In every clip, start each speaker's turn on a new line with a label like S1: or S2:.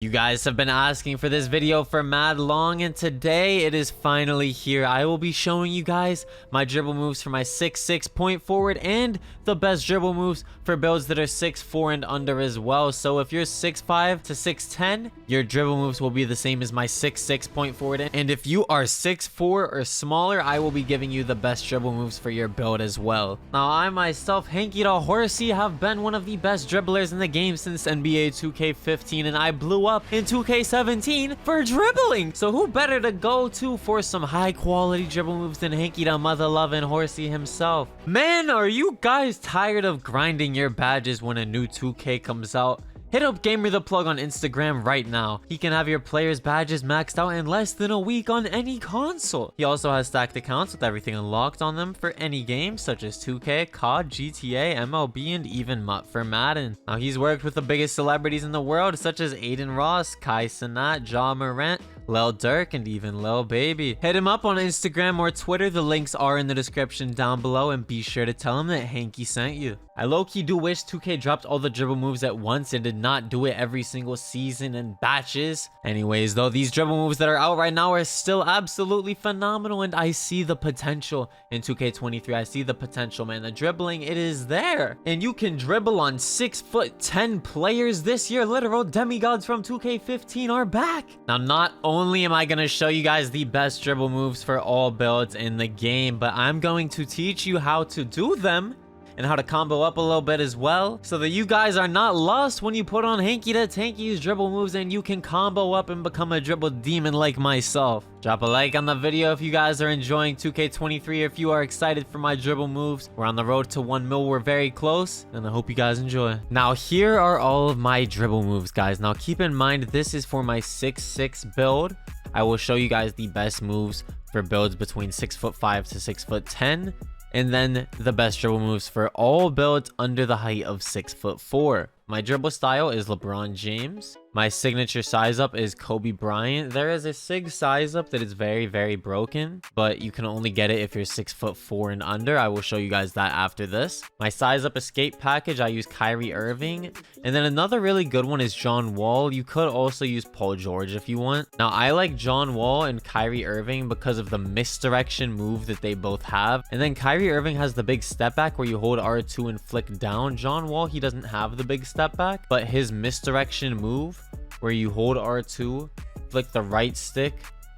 S1: You guys have been asking for this video for mad long, and today it is finally here. I will be showing you guys my dribble moves for my 6'6" point forward and the best dribble moves for builds that are 6'4" and under as well. So if you're 6'5" to 6'10", your dribble moves will be the same as my 6'6" point forward. And if you are 6'4" or smaller, I will be giving you the best dribble moves for your build as well. Now, I myself, Hanky the Horsey, have been one of the best dribblers in the game since NBA 2K15, and I blew up in 2K17 for dribbling. So who better to go to for some high quality dribble moves than Hanky the mother loving Horsey himself? Man, are you guys tired of grinding your badges when a new 2K comes out? Hit up GamerThePlug on Instagram right now. He can have your players' badges maxed out in less than a week on any console. He also has stacked accounts with everything unlocked on them for any game, such as 2K, COD, GTA, MLB, and even MUT for Madden. Now, he's worked with the biggest celebrities in the world, such as Aiden Ross, Kai Cenat, Ja Morant, Lil Durk, and even Lil Baby. Hit him up on Instagram or Twitter. The links are in the description down below, and be sure to tell him that Hanky sent you. I low-key do wish 2K dropped all the dribble moves at once and did not do it every single season in batches. Anyways, though, these dribble moves that are out right now are still absolutely phenomenal, and I see the potential in 2K23. I see the potential, man. The dribbling, it is there. And you can dribble on 6'10" players this year. Literal demigods from 2K15 are back. Now, not only am I going to show you guys the best dribble moves for all builds in the game, but I'm going to teach you how to do them and how to combo up a little bit as well, so that you guys are not lost when you put on Hanky the Tanky's dribble moves and you can combo up and become a dribble demon like myself. Drop a like on the video if you guys are enjoying 2K23, if you are excited for my dribble moves. We're on the road to 1 mil, we're very close, and I hope you guys enjoy. Now, here are all of my dribble moves, guys. Now, keep in mind, this is for my 6'6" build. I will show you guys the best moves for builds between 6'5" to 6'10", and then the best dribble moves for all builds under the height of 6'4". My dribble style is LeBron James. My signature size up is Kobe Bryant. There is a SIG size up that is very, very broken, but you can only get it if you're 6'4" and under. I will show you guys that after this. My size up escape package, I use Kyrie Irving. And then another really good one is John Wall. You could also use Paul George if you want. Now, I like John Wall and Kyrie Irving because of the misdirection move that they both have. And then Kyrie Irving has the big step back where you hold R2 and flick down. John Wall, he doesn't have the big step back, but his misdirection move where you hold R2, flick the right stick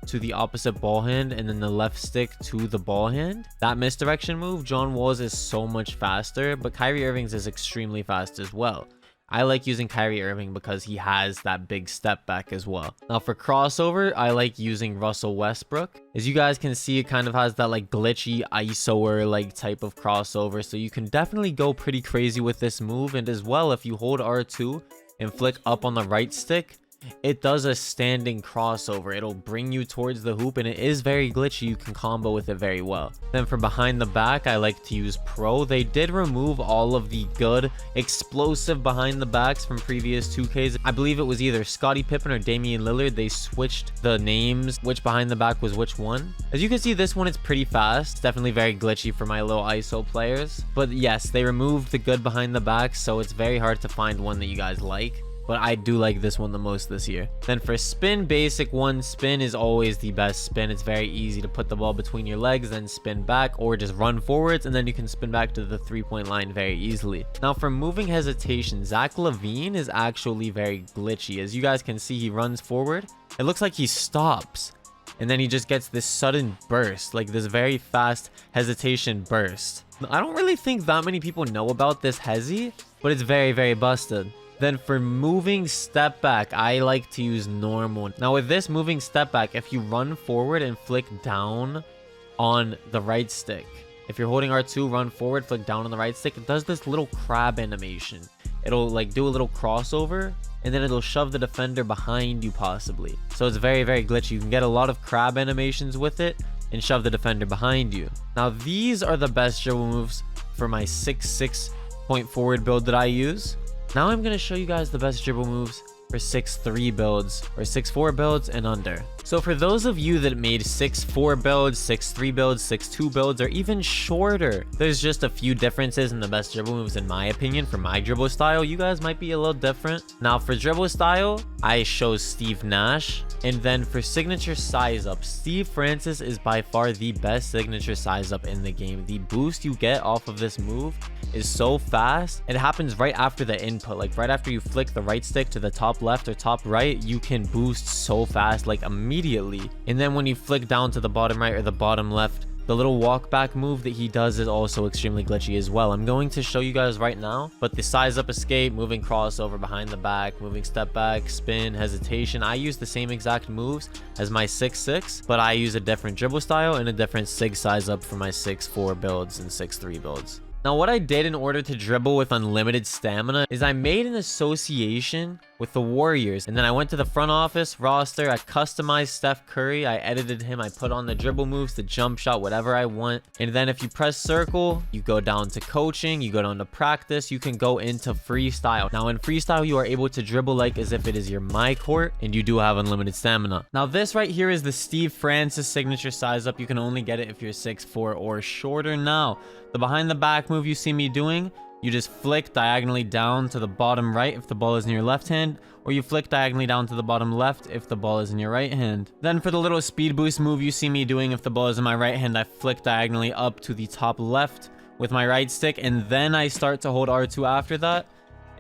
S1: to the opposite ball hand and then the left stick to the ball hand, that misdirection move, John Wall's is so much faster, but Kyrie Irving's is extremely fast as well. I like using Kyrie Irving because he has that big step back as well. Now, for crossover, I like using Russell Westbrook. As you guys can see, it kind of has that like glitchy ISOer like type of crossover, so you can definitely go pretty crazy with this move. And as well, if you hold R2 and flick up on the right stick, it does a standing crossover. It'll bring you towards the hoop, and it is very glitchy. You can combo with it very well. Then for behind the back, I like to use Pro. They did remove all of the good explosive behind the backs from previous 2Ks. I believe it was either Scottie Pippen or Damian Lillard. They switched the names, which behind the back was which one. As you can see, this one is pretty fast. It's definitely very glitchy for my low ISO players. But yes, they removed the good behind the back, so it's very hard to find one that you guys like. But I do like this one the most this year. Then for spin, basic one, spin is always the best spin. It's very easy to put the ball between your legs, then spin back, or just run forwards, and then you can spin back to the 3-point line very easily. Now, for moving hesitation, Zach LaVine is actually very glitchy. As you guys can see, he runs forward. It looks like he stops, and then he just gets this sudden burst, like this very fast hesitation burst. I don't really think that many people know about this hezi, but it's very, very busted. Then for moving step back, I like to use normal. Now with this moving step back, if you run forward and flick down on the right stick, if you're holding R2, run forward, flick down on the right stick, it does this little crab animation. It'll like do a little crossover, and then it'll shove the defender behind you possibly. So it's very, very glitchy. You can get a lot of crab animations with it and shove the defender behind you. Now these are the best dribble moves for my 6'6" point forward build that I use. Now I'm going to show you guys the best dribble moves for 6'3" builds or 6'4" builds and under. So for those of you that made 6'4 builds, 6'3 builds, 6'2 builds, or even shorter, there's just a few differences in the best dribble moves in my opinion. For my dribble style, you guys might be a little different. Now for dribble style, I chose Steve Nash. And then for signature size up, Steve Francis is by far the best signature size up in the game. The boost you get off of this move is so fast. It happens right after the input, like right after you flick the right stick to the top left or top right, you can boost so fast, like immediately. And then when you flick down to the bottom right or the bottom left, the little walk back move that he does is also extremely glitchy as well. I'm going to show you guys right now, but the size up escape, moving crossover behind the back, moving step back, spin, hesitation, I use the same exact moves as my 6'6", but I use a different dribble style and a different sig size up for my 6'4 builds and 6'3 builds. Now what I did in order to dribble with unlimited stamina is I made an association with the Warriors, and then I went to the front office roster, I customized Steph Curry, I edited him, I put on the dribble moves, the jump shot, whatever I want. And then if you press circle, you go down to coaching, you go down to practice, you can go into freestyle. Now in freestyle, you are able to dribble like as if it is your my court, and you do have unlimited stamina. Now this right here is the Steve Francis signature size up. You can only get it if you're 6'4 or shorter. Now the behind the back move you see me doing, you just flick diagonally down to the bottom right if the ball is in your left hand, or you flick diagonally down to the bottom left if the ball is in your right hand. Then for the little speed boost move you see me doing, if the ball is in my right hand, I flick diagonally up to the top left with my right stick, and then I start to hold R2 after that.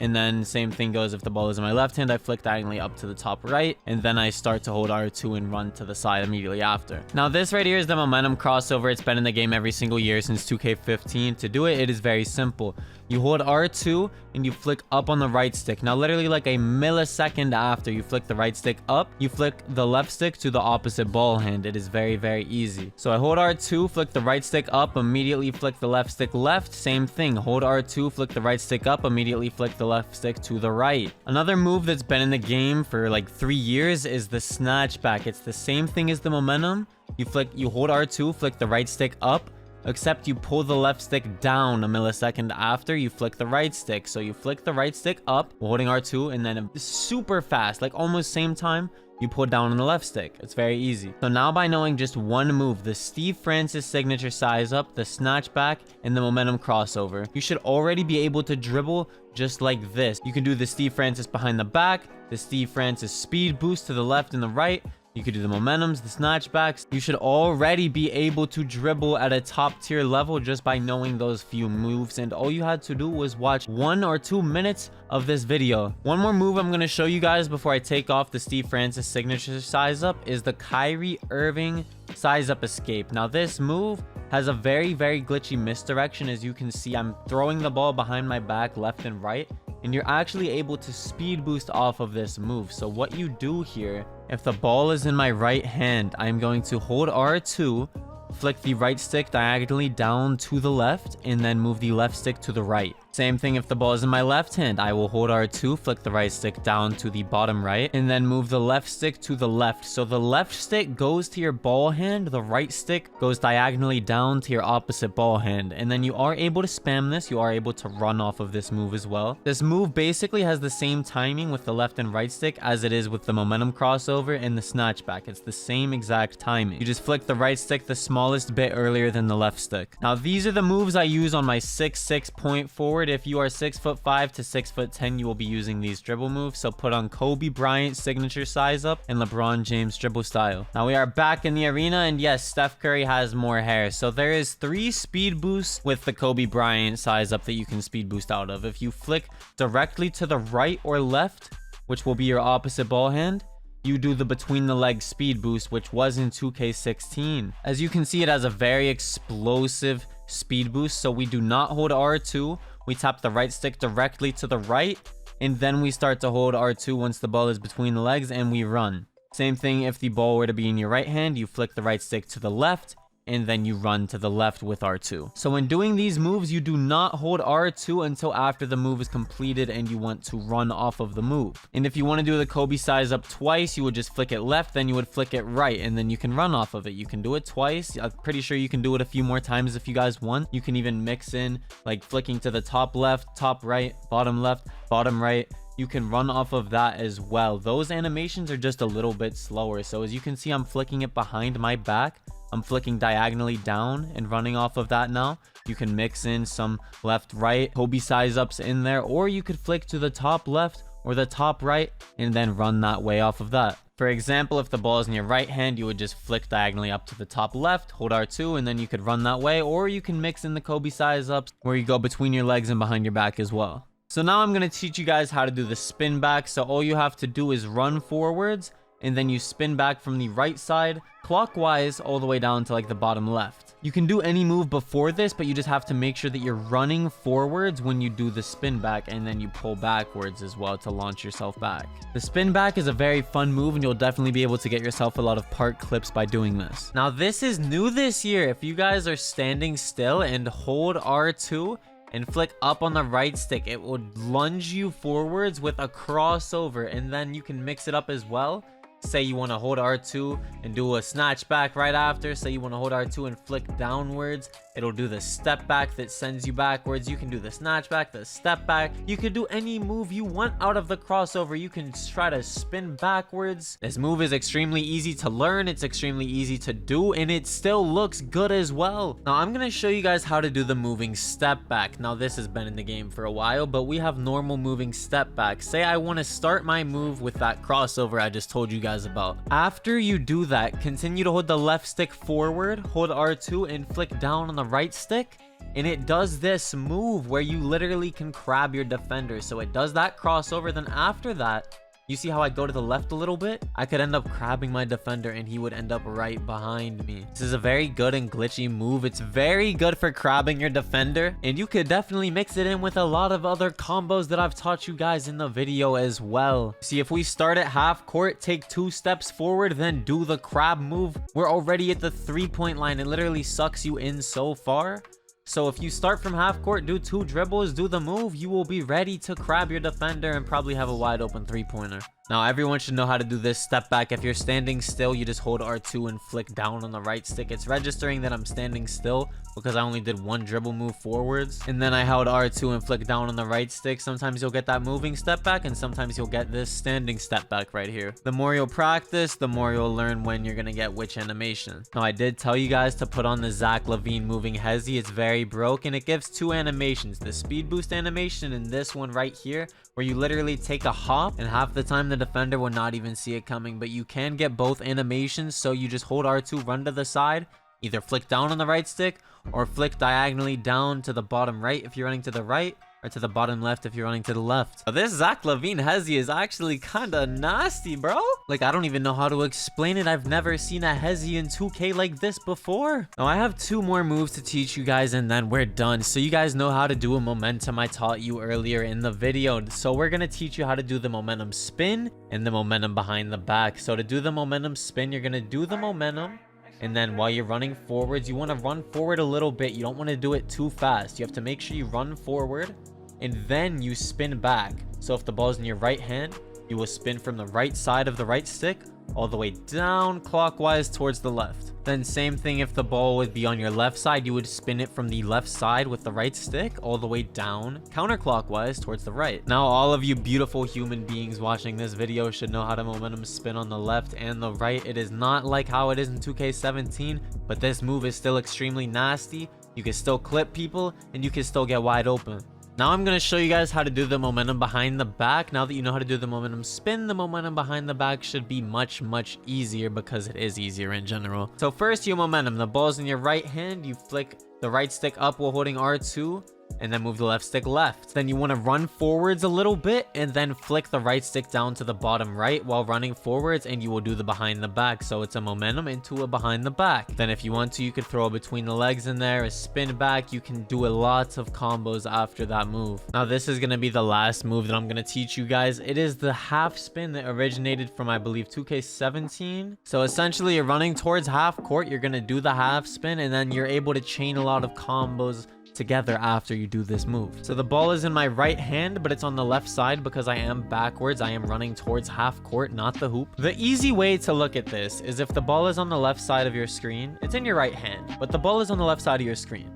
S1: And then same thing goes if the ball is in my left hand, I flick diagonally up to the top right, and then I start to hold R2 and run to the side immediately after. Now this right here is the momentum crossover. It's been in the game every single year since 2K15. To do it, it is very simple. You hold R2 and you flick up on the right stick. Now literally like a millisecond after you flick the right stick up, you flick the left stick to the opposite ball hand. It is very, very easy. So I hold R2, flick the right stick up, immediately flick the left stick left. Same thing. Hold R2, flick the right stick up, immediately flick the left stick to the right. Another move that's been in the game for like 3 years is the snatch back. It's the same thing as the momentum. You hold R2, flick the right stick up, except you pull the left stick down a millisecond after you flick the right stick. So you flick the right stick up holding R2, and then super fast, like almost same time, you pull down on the left stick. It's very easy. So now by knowing just one move, the Steve Francis signature size up, the snatch back, and the momentum crossover, you should already be able to dribble just like this. You can do the Steve Francis behind the back, the Steve Francis speed boost to the left and the right. You could do the momentums, the snatchbacks. You should already be able to dribble at a top tier level just by knowing those few moves. And all you had to do was watch 1 or 2 minutes of this video. One more move I'm going to show you guys before I take off the Steve Francis signature size up is the Kyrie Irving size up escape. Now this move has a very, very glitchy misdirection. As you can see, I'm throwing the ball behind my back left and right, and you're actually able to speed boost off of this move. So what you do here, if the ball is in my right hand, I'm going to hold R2, flick the right stick diagonally down to the left, and then move the left stick to the right. Same thing if the ball is in my left hand, I will hold R2, flick the right stick down to the bottom right, and then move the left stick to the left. So the left stick goes to your ball hand, the right stick goes diagonally down to your opposite ball hand. And then you are able to spam this, you are able to run off of this move as well. This move basically has the same timing with the left and right stick as it is with the momentum crossover and the snatchback. It's the same exact timing. You just flick the right stick the smallest bit earlier than the left stick. Now these are the moves I use on my 6'6" point forward. If you are 6'5" to 6'10", you will be using these dribble moves. So put on Kobe Bryant signature size up and LeBron James dribble style. Now we are back in the arena, and yes, Steph Curry has more hair. So there is 3 speed boosts with the Kobe Bryant size up that you can speed boost out of. If you flick directly to the right or left, which will be your opposite ball hand, you do the between the legs speed boost, which was in 2K16. As you can see, it has a very explosive speed boost. So we do not hold R2. We tap the right stick directly to the right, and then we start to hold R2 once the ball is between the legs, and we run. Same thing if the ball were to be in your right hand, you flick the right stick to the left, and then you run to the left with R2. So when doing these moves, you do not hold R2 until after the move is completed and you want to run off of the move. And if you want to do the Kobe size up twice, you would just flick it left, then you would flick it right, and then you can run off of it. You can do it twice. I'm pretty sure you can do it a few more times if you guys want. You can even mix in like flicking to the top left, top right, bottom right, you can run off of that as well. Those animations are just a little bit slower. So as you can see, I'm flicking it behind my back. I'm flicking diagonally down and running off of that now. You can mix in some left, right, Kobe size ups in there, or you could flick to the top left or the top right and then run that way off of that. For example, if the ball is in your right hand, you would just flick diagonally up to the top left, hold R2, and then you could run that way, or you can mix in the Kobe size ups where you go between your legs and behind your back as well. So now I'm going to teach you guys how to do the spin back. So all you have to do is run forwards, and then you spin back from the right side clockwise all the way down to like the bottom left. You can do any move before this, but you just have to make sure that you're running forwards when you do the spin back, and then you pull backwards as well to launch yourself back. The spin back is a very fun move, and you'll definitely be able to get yourself a lot of part clips by doing this. Now this is new this year. If you guys are standing still and hold R2 and flick up on the right stick, it will lunge you forwards with a crossover, and then you can mix it up as well. Say you want to hold R2 and do a snatch back right after. Say you want to hold R2 and flick downwards. It'll do the step back that sends you backwards. You can do the snatch back, the step back. You could do any move you want out of the crossover. You can try to spin backwards. This move is extremely easy to learn. It's extremely easy to do, and it still looks good as well. Now I'm going to show you guys how to do the moving step back. Now this has been in the game for a while, but we have normal moving step back. Say I want to start my move with that crossover I just told you guys about. After you do that, continue to hold the left stick forward, hold R2 and flick down on the right stick, and it does this move where you literally can crab your defender. So it does that crossover, then after that, you see how I go to the left a little bit? I could end up crabbing my defender and he would end up right behind me. This is a very good and glitchy move. It's very good for crabbing your defender, and you could definitely mix it in with a lot of other combos that I've taught you guys in the video as well. See, if we start at half court, take 2 steps forward, then do the crab move, we're already at the 3-point line. It literally sucks you in so far. So if you start from half court, do 2 dribbles, do the move, you will be ready to crab your defender and probably have a wide open 3-pointer. Now everyone should know how to do this step back. If you're standing still, you just hold R2 and flick down on the right stick. It's registering that I'm standing still because I only did 1 dribble move forwards, and then I held R2 and flick down on the right stick. Sometimes you'll get that moving step back, and sometimes you'll get this standing step back right here. The more you'll practice, the more you'll learn when you're gonna get which animation. Now I did tell you guys to put on the Zach LaVine moving hezzy. It's very broken. It gives 2 animations, the speed boost animation and this one right here, where you literally take a hop and half the time the defender will not even see it coming. But you can get both animations, so you just hold R2, run to the side, either flick down on the right stick or flick diagonally down to the bottom right if you're running to the right, or to the bottom left if you're running to the left. Now, this Zach LaVine hezzy is actually kind of nasty, bro. Like, I don't even know how to explain it. I've never seen a hezzy in 2K like this before. Now I have 2 more moves to teach you guys, and then we're done. So you guys know how to do a momentum I taught you earlier in the video. So we're gonna teach you how to do the momentum spin and the momentum behind the back. So to do the momentum spin, you're gonna do the momentum, and then while you're running forwards, you want to run forward a little bit. You don't want to do it too fast. You have to make sure you run forward and then you spin back. So if the ball is in your right hand, you will spin from the right side of the right stick all the way down clockwise towards the left. Then same thing, if the ball would be on your left side, you would spin it from the left side with the right stick all the way down counterclockwise towards the right. Now all of you beautiful human beings watching this video should know how to momentum spin on the left and the right. It is not like how it is in 2K17, but this move is still extremely nasty. You can still clip people and you can still get wide open. Now I'm going to show you guys how to do the momentum behind the back. Now that you know how to do the momentum spin, the momentum behind the back should be much easier, because it is easier in general. So first, your momentum. The ball's in your right hand. You flick the right stick up while holding R2, and then move the left stick left. Then you want to run forwards a little bit and then flick the right stick down to the bottom right while running forwards, and you will do the behind the back. So it's a momentum into a behind the back. Then if you want to, you could throw between the legs in there, a spin back. You can do a lot of combos after that move. Now this is going to be the last move that I'm going to teach you guys. It is the half spin that originated from, I believe, 2K17. So essentially you're running towards half court, you're going to do the half spin, and then you're able to chain a lot of combos together after you do this move. So the ball is in my right hand, but it's on the left side because I am backwards. I am running towards half court, not the hoop. The easy way to look at this is if the ball is on the left side of your screen, it's in your right hand, but the ball is on the left side of your screen.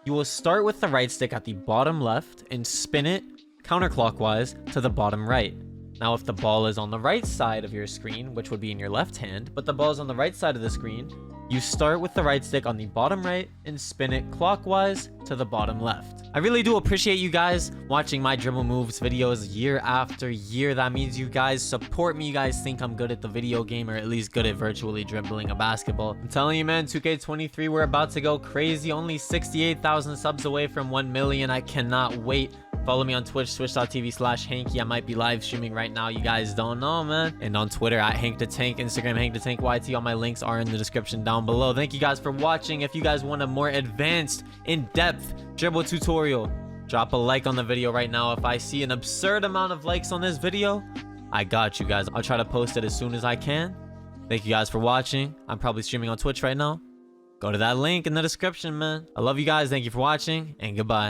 S1: You will start with the right stick at the bottom left and spin it counterclockwise to the bottom right. Now, if the ball is on the right side of your screen, which would be in your left hand, but the ball is on the right side of the screen, you start with the right stick on the bottom right and spin it clockwise to the bottom left. I really do appreciate you guys watching my dribble moves videos year after year. That means you guys support me. You guys think I'm good at the video game, or at least good at virtually dribbling a basketball. I'm telling you, man, 2K23, we're about to go crazy. Only 68,000 subs away from 1 million. I cannot wait. Follow me on Twitch, twitch.tv/Hanky. I might be live streaming right now. You guys don't know, man. And on Twitter at HankTheTank, Instagram HankTheTankYT. All my links are in the description down below. Thank you guys for watching. If you guys want a more advanced, in-depth dribble tutorial, drop a like on the video right now. If I see an absurd amount of likes on this video, I got you guys. I'll try to post it as soon as I can. Thank you guys for watching. I'm probably streaming on Twitch right now. Go to that link in the description, man. I love you guys. Thank you for watching, and goodbye.